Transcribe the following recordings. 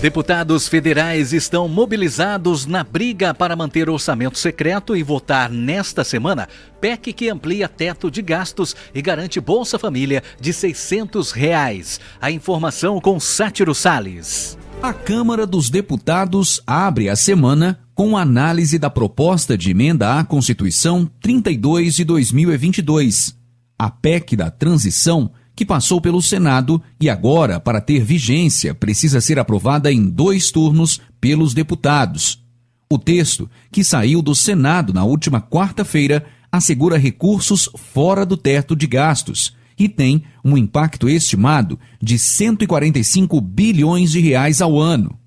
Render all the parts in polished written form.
Deputados federais estão mobilizados na briga para manter orçamento secreto e votar nesta semana PEC que amplia teto de gastos e garante Bolsa Família de R$600. A informação com Sátiro Salles. A Câmara dos Deputados abre a semana com análise da proposta de emenda à Constituição 32 de 2022. A PEC da transição, que passou pelo Senado e agora, para ter vigência, precisa ser aprovada em 2 turnos pelos deputados. O texto, que saiu do Senado na última quarta-feira, assegura recursos fora do teto de gastos e tem um impacto estimado de 145 bilhões de reais ao ano.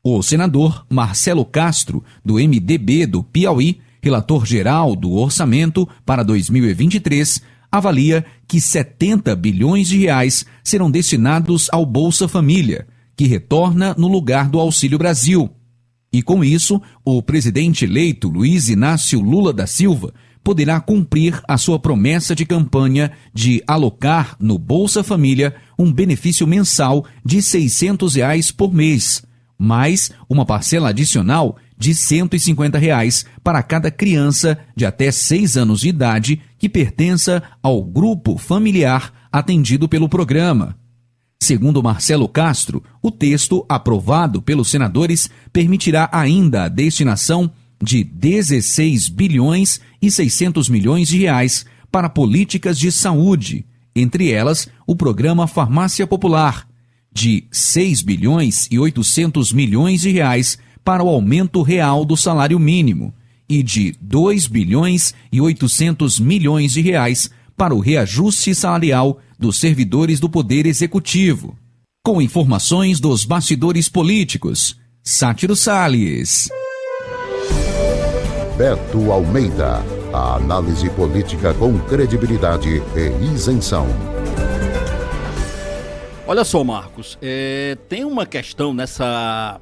O senador Marcelo Castro, do MDB do Piauí, relator geral do orçamento para 2023, avalia que 70 bilhões de reais serão destinados ao Bolsa Família, que retorna no lugar do Auxílio Brasil. E com isso, o presidente eleito Luiz Inácio Lula da Silva poderá cumprir a sua promessa de campanha de alocar no Bolsa Família um benefício mensal de R$600 por mês, mais uma parcela adicional de R$150 para cada criança de até 6 anos de idade que pertença ao grupo familiar atendido pelo programa. Segundo Marcelo Castro, o texto aprovado pelos senadores permitirá ainda a destinação de 16 bilhões e 600 milhões de reais para políticas de saúde, entre elas o programa Farmácia Popular, de 6 bilhões e 800 milhões de reais para o aumento real do salário mínimo e de 2 bilhões e 800 milhões de reais para o reajuste salarial dos servidores do Poder Executivo. Com informações dos bastidores políticos, Sátiro Salles. Beto Almeida, a análise política com credibilidade e isenção. Olha só, Marcos, tem uma questão nessa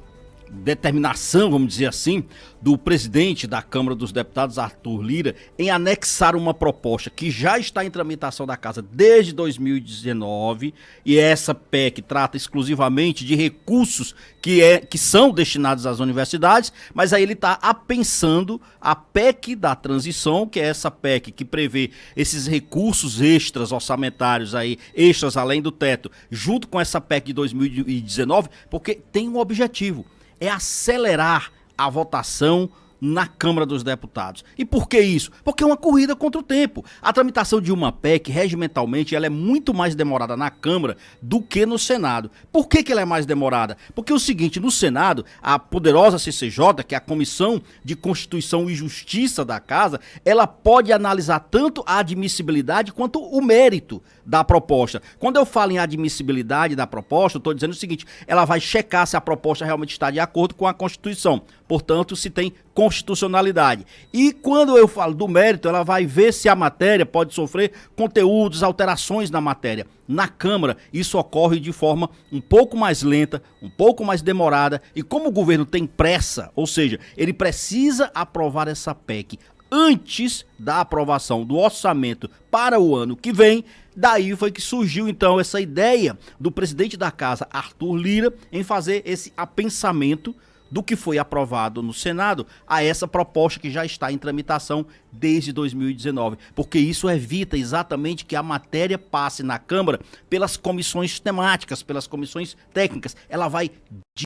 determinação, vamos dizer assim, do presidente da Câmara dos Deputados, Arthur Lira, em anexar uma proposta que já está em tramitação da Casa desde 2019, e essa PEC trata exclusivamente de recursos que são destinados às universidades, mas aí ele está apensando a PEC da transição, que é essa PEC que prevê esses recursos extras orçamentários aí, extras além do teto, junto com essa PEC de 2019, porque tem um objetivo: é acelerar a votação na Câmara dos Deputados. E por que isso? Porque é uma corrida contra o tempo. A tramitação de uma PEC, regimentalmente, ela é muito mais demorada na Câmara do que no Senado. Por que ela é mais demorada? Porque é o seguinte: no Senado, a poderosa CCJ, que é a Comissão de Constituição e Justiça da Casa, ela pode analisar tanto a admissibilidade quanto o mérito da proposta. Quando eu falo em admissibilidade da proposta, eu estou dizendo o seguinte: ela vai checar se a proposta realmente está de acordo com a Constituição. Portanto, se tem constitucionalidade. E quando eu falo do mérito, ela vai ver se a matéria pode sofrer conteúdos, alterações na matéria. Na Câmara, isso ocorre de forma um pouco mais lenta, um pouco mais demorada, e como o governo tem pressa, ou seja, ele precisa aprovar essa PEC antes da aprovação do orçamento para o ano que vem, daí foi que surgiu então essa ideia do presidente da Casa, Arthur Lira, em fazer esse apensamento do que foi aprovado no Senado a essa proposta que já está em tramitação desde 2019, porque isso evita exatamente que a matéria passe na Câmara pelas comissões temáticas, pelas comissões técnicas, ela vai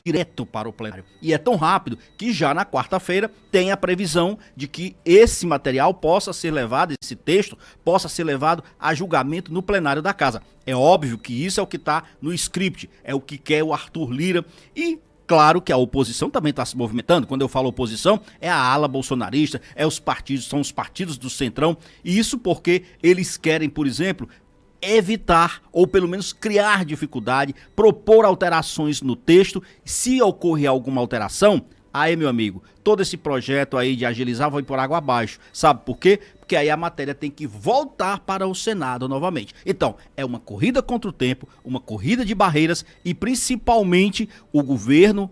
direto para o plenário. E é tão rápido que já na quarta-feira tem a previsão de que esse material possa ser levado, esse texto possa ser levado a julgamento no plenário da Casa. É óbvio que isso é o que está no script, é o que quer o Arthur Lira, e claro que a oposição também está se movimentando. Quando eu falo oposição, é a ala bolsonarista, são os partidos do Centrão, e isso porque eles querem, por exemplo, evitar ou pelo menos criar dificuldade, propor alterações no texto. Se ocorrer alguma alteração, aí, meu amigo, todo esse projeto aí de agilizar vai por água abaixo. Sabe por quê? Porque aí a matéria tem que voltar para o Senado novamente. Então, é uma corrida contra o tempo, uma corrida de barreiras, e principalmente o governo,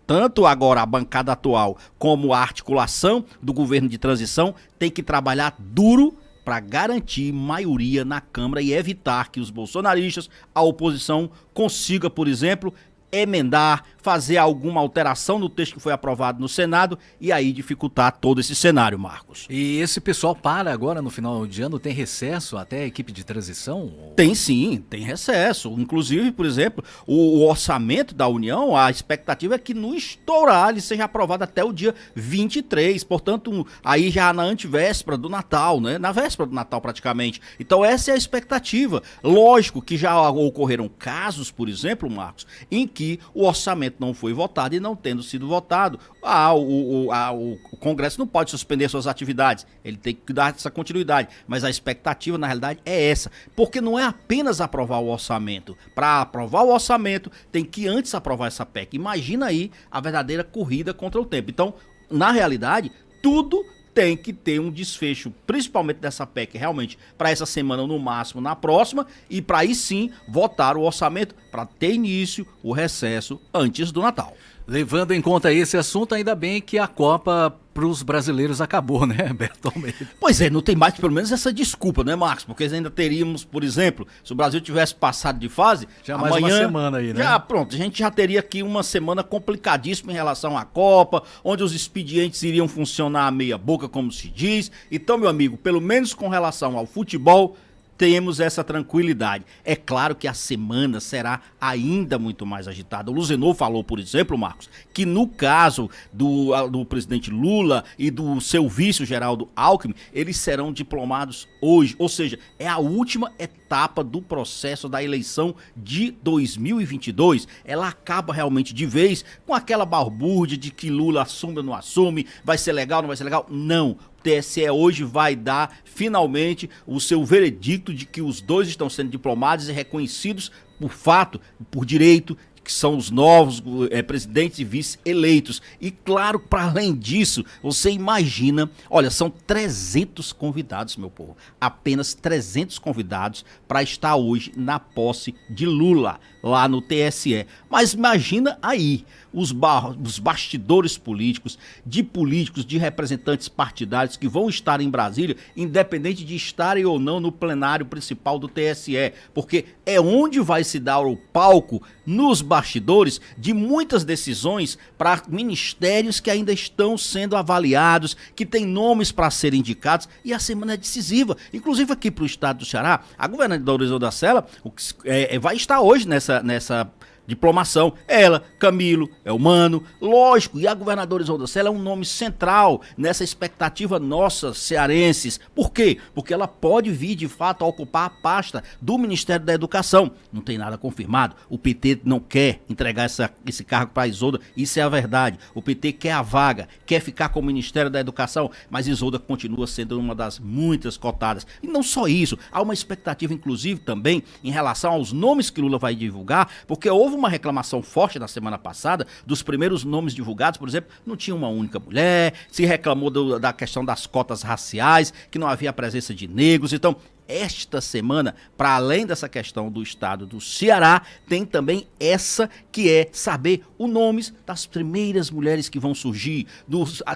tanto agora a bancada atual como a articulação do governo de transição, tem que trabalhar duro para garantir maioria na Câmara e evitar que os bolsonaristas, a oposição, consiga, por exemplo, emendar, fazer alguma alteração no texto que foi aprovado no Senado e aí dificultar todo esse cenário, Marcos. E esse pessoal para agora no final de ano, tem recesso até a equipe de transição? Tem sim, tem recesso. Inclusive, por exemplo, o orçamento da União, a expectativa é que no estourar ele seja aprovado até o dia 23, portanto, aí já na antevéspera do Natal, né? Na véspera do Natal praticamente. Então essa é a expectativa. Lógico que já ocorreram casos, por exemplo, Marcos, em que o orçamento não foi votado e não tendo sido votado, o Congresso não pode suspender suas atividades, ele tem que dar essa continuidade, mas a expectativa na realidade é essa, porque não é apenas aprovar o orçamento. Para aprovar o orçamento tem que antes aprovar essa PEC. Imagina aí a verdadeira corrida contra o tempo. Então, na realidade, tudo tem que ter um desfecho, principalmente dessa PEC, realmente, para essa semana, no máximo, na próxima, e para aí sim votar o orçamento, para ter início o recesso antes do Natal. Levando em conta esse assunto, ainda bem que a Copa para os brasileiros acabou, né, Beto Almeida? Pois é, não tem mais pelo menos essa desculpa, né, Marcos? Porque ainda teríamos, por exemplo, se o Brasil tivesse passado de fase, já amanhã, mais uma semana aí, né? Já, pronto, a gente já teria aqui uma semana complicadíssima em relação à Copa, onde os expedientes iriam funcionar a meia boca, como se diz. Então, meu amigo, pelo menos com relação ao futebol, temos essa tranquilidade. É claro que a semana será ainda muito mais agitada. O Luzenor falou, por exemplo, Marcos, que no caso do presidente Lula e do seu vice, Geraldo Alckmin, eles serão diplomados hoje. Ou seja, é a última etapa do processo da eleição de 2022. Ela acaba realmente de vez com aquela balbúrdia de que Lula assume ou não assume, vai ser legal, não vai ser legal. Não. TSE hoje vai dar finalmente o seu veredicto de que os dois estão sendo diplomados e reconhecidos por fato, por direito, que são os novos presidentes e vice eleitos. E claro, para além disso, você imagina, olha, são 300 convidados, meu povo, apenas 300 convidados para estar hoje na posse de Lula, lá no TSE. Mas imagina aí os bastidores políticos, de representantes partidários que vão estar em Brasília, independente de estarem ou não no plenário principal do TSE, porque é onde vai se dar o palco nos bastidores de muitas decisões para ministérios que ainda estão sendo avaliados, que têm nomes para serem indicados, e a semana é decisiva. Inclusive aqui para o estado do Ceará, a governadora Isolda Sela vai estar hoje nessa diplomação. Ela, Camilo, Elmano, lógico, e a governadora Isolda Sela é um nome central nessa expectativa nossa, cearenses. Por quê? Porque ela pode vir, de fato, a ocupar a pasta do Ministério da Educação. Não tem nada confirmado. O PT não quer entregar esse cargo para a Isolda, isso é a verdade. O PT quer a vaga, quer ficar com o Ministério da Educação, mas Isolda continua sendo uma das muitas cotadas. E não só isso, há uma expectativa, inclusive, também em relação aos nomes que Lula vai divulgar, porque houve uma reclamação forte na semana passada dos primeiros nomes divulgados, por exemplo, não tinha uma única mulher, se reclamou da questão das cotas raciais, que não havia a presença de negros. Então, esta semana, para além dessa questão do estado do Ceará, tem também essa que é saber os nomes das primeiras mulheres que vão surgir,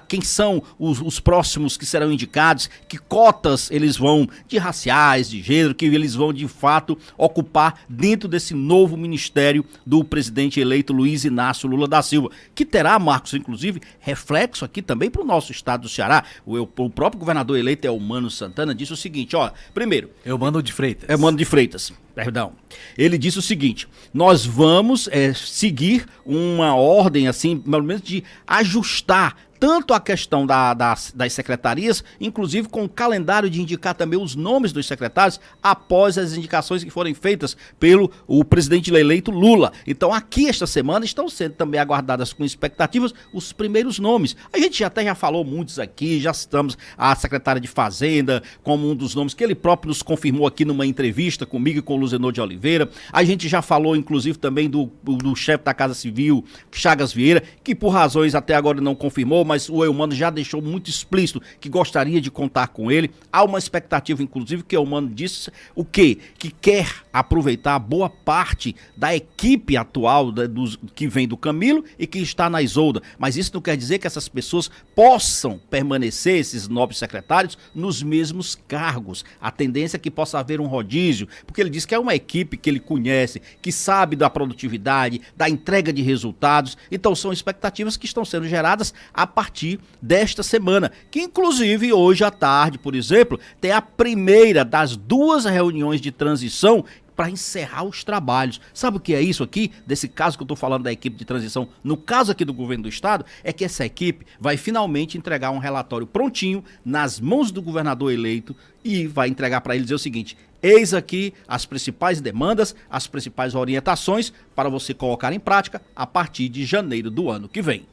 quem são os próximos que serão indicados, que cotas eles vão, de raciais, de gênero, que eles vão de fato ocupar dentro desse novo ministério do presidente eleito Luiz Inácio Lula da Silva, que terá, Marcos, inclusive, reflexo aqui também para o nosso estado do Ceará. O próprio governador eleito, Elmano Santana, disse o seguinte, ó, primeiro, Elmano de Freitas. Elmano de Freitas, perdão. Ele disse o seguinte, nós vamos seguir uma ordem, assim, pelo menos de ajustar tanto a questão das secretarias, inclusive com o calendário de indicar também os nomes dos secretários após as indicações que forem feitas pelo presidente eleito Lula. Então aqui esta semana estão sendo também aguardadas com expectativas os primeiros nomes. A gente até já falou muitos aqui, já citamos a secretária de Fazenda como um dos nomes que ele próprio nos confirmou aqui numa entrevista comigo e com o Luzenor de Oliveira. A gente já falou inclusive também do chefe da Casa Civil, Chagas Vieira, que por razões até agora não confirmou, mas o Eumano já deixou muito explícito que gostaria de contar com ele. Há uma expectativa, inclusive, que o Eumano disse o quê? Que quer aproveitar boa parte da equipe atual que vem do Camilo e que está na Isolda. Mas isso não quer dizer que essas pessoas possam permanecer, esses nobres secretários, nos mesmos cargos. A tendência é que possa haver um rodízio, porque ele diz que é uma equipe que ele conhece, que sabe da produtividade, da entrega de resultados. Então são expectativas que estão sendo geradas a partir desta semana, que inclusive hoje à tarde, por exemplo, tem a primeira das 2 reuniões de transição para encerrar os trabalhos. Sabe o que é isso aqui? Desse caso que eu estou falando da equipe de transição, no caso aqui do governo do estado, é que essa equipe vai finalmente entregar um relatório prontinho nas mãos do governador eleito e vai entregar para ele dizer o seguinte: eis aqui as principais demandas, as principais orientações para você colocar em prática a partir de janeiro do ano que vem.